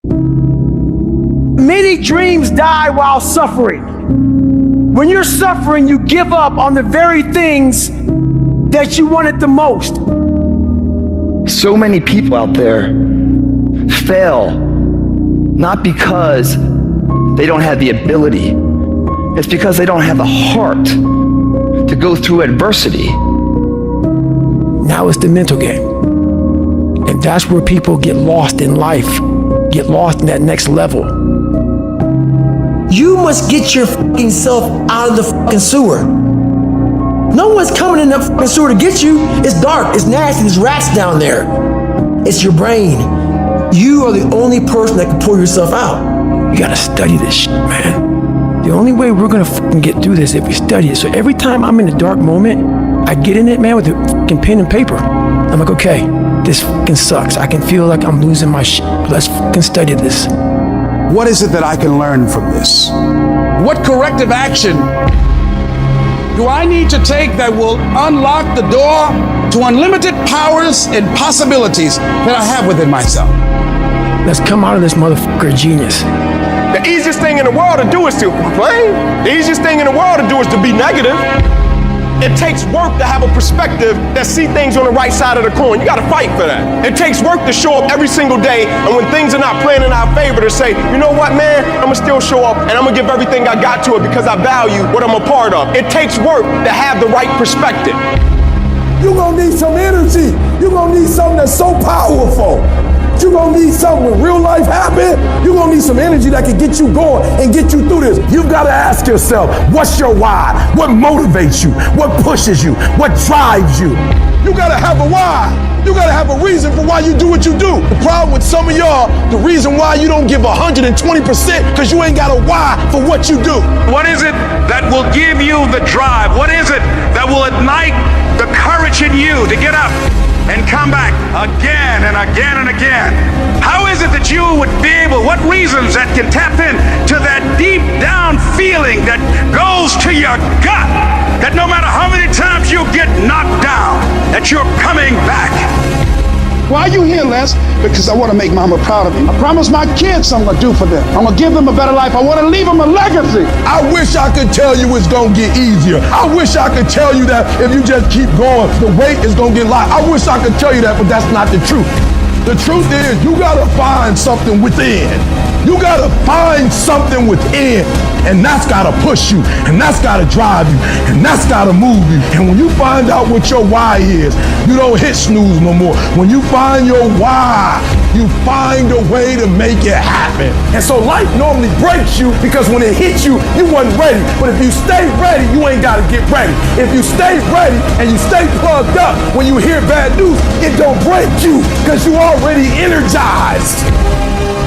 Many dreams die while suffering. When you're suffering, you give up on the very things that you wanted the most. So many people out there fail not because they don't have the ability. It's because they don't have the heart to go through adversity. Now it's the mental game. And that's where people get lost in life, get lost in that next level. You must get your fucking self out of the fucking sewer. No one's coming in that fucking sewer to get you. It's dark, it's nasty, there's rats down there. It's your brain. You are the only person that can pull yourself out. You gotta study this shit, man. The only way we're gonna fucking get through this is if we study it. So every time I'm in a dark moment, I get in it, man, with a fucking pen and paper. I'm like, okay, this fucking sucks. I can feel like I'm losing my shit. Let's fucking study this. What is it that I can learn from this? What corrective action do I need to take that will unlock the door to unlimited powers and possibilities that I have within myself? Let's come out of this motherfucker genius. The easiest thing in the world to do is to complain. The easiest thing in the world to do is to be negative. It takes work to have a perspective that see things on the right side of the coin. You gotta fight for that. It takes work to show up every single day, and when things are not playing in our favor, to say, you know what, man, I'ma still show up and I'm gonna give everything I got to it because I value what I'm a part of. It takes work to have the right perspective. You're gonna need some energy. You're gonna need something that's so powerful. You're gonna need something when real life happens. You're gonna need some energy that can get you going and get you through this. You've gotta ask yourself, what's your why? What motivates you? What pushes you? What drives you? You gotta have a why. You gotta have a reason for why you do what you do. The problem with some of y'all, the reason why you don't give 120% because you ain't got a why for what you do. What is it that will give you the drive? What is it that will ignite the courage in you to get up and come back again and again and again? How is it that you would be able, what reasons that can tap in to that deep down feeling that goes to your gut, that no matter how many times you get knocked down, that you're coming back? Why are you here, Les? Because I want to make Mama proud of me. I promise my kids I'm going to do for them. I'm going to give them a better life. I want to leave them a legacy. I wish I could tell you it's gonna get easier. I wish I could tell you that if you just keep going, the weight is gonna get light. I wish I could tell you that, but that's not the truth. The truth is, you gotta find something within. You gotta find something within, and that's gotta push you, and that's gotta drive you, and that's gotta move you. And when you find out what your why is, you don't hit snooze no more. When you find your why, you find a way to make it happen. And so life normally breaks you because when it hits you, you wasn't ready. But if you stay ready, you ain't gotta get ready. If you stay ready and you stay plugged up, when you hear bad news, it don't break you because you already energized.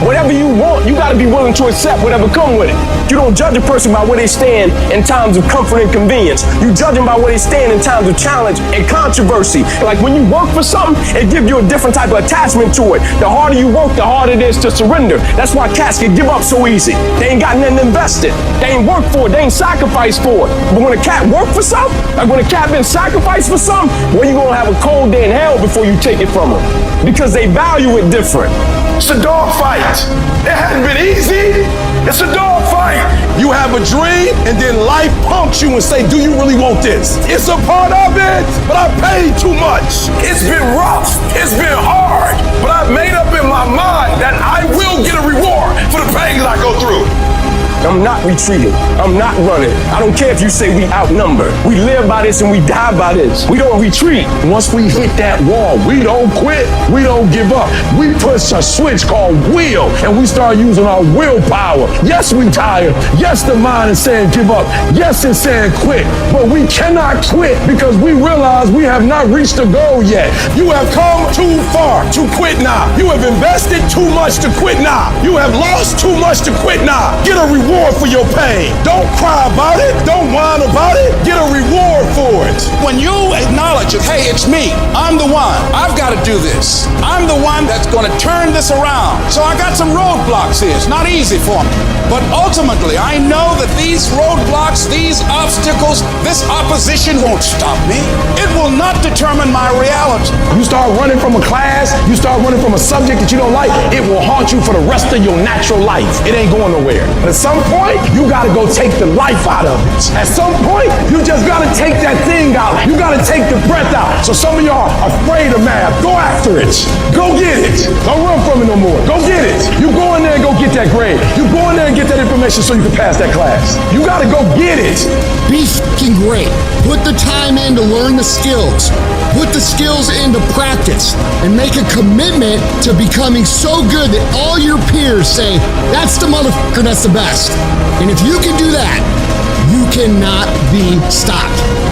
Whatever you want, you gotta be willing to accept whatever come with it. You don't judge a person by where they stand in times of comfort and convenience. You judge them by where they stand in times of challenge and controversy. Like when you work for something, it gives you a different type of attachment to it. The harder you work, the harder it is to surrender. That's why cats can give up so easy. They ain't got nothing invested. They ain't worked for it. They ain't sacrificed for it. But when a cat work for something, like when a cat been sacrificed for something, well, you gonna have a cold day in hell before you take it from them. Because they value it different. It's a dog fight. It hasn't been easy. It's a dog fight. You have a dream, and then life punks you and say, do you really want this? It's a part of it, but I paid too much. It's been rough. It's been hard. But I've made up in my mind that I will get a reward for the pain that I go through. I'm not retreating. I'm not running. I don't care if you say we outnumber. We live by this and we die by this. We don't retreat. Once we hit that wall, we don't quit. We don't give up. We push a switch called will, and we start using our willpower. Yes, we tired. Yes, the mind is saying give up. Yes, it's saying quit. But we cannot quit because we realize we have not reached the goal yet. You have come too far to quit now. You have invested too much to quit now. You have lost too much to quit now. Get a reward reward for your pain. Don't cry about it. Don't whine about it. Get a reward for it. When you acknowledge it, hey, it's me. I'm the one. I've got to do this. I'm the one that's going to turn this around. So I got some roadblocks here. It's not easy for me. But ultimately, I know that these roadblocks, these obstacles, this opposition won't stop me. It will not determine my reality. You start running from a class, you start running from a subject that you don't like, it will haunt you for the rest of your natural life. It ain't going nowhere. But at some point, you gotta go take the life out of it. At some point, you just gotta take that thing out. You gotta take the breath out. So some of y'all are afraid of math. Go after it. Go get it. Don't run from it no more. Go get it. You go in there and go get that grade. You go in there and get that information so you can pass that class. You gotta go get it. Be f***ing great. Put the time in to learn the skills. Put the skills into practice and make a commitment to becoming so good that all your peers say, that's the motherfucker that's the best. And if you can do that, you cannot be stopped.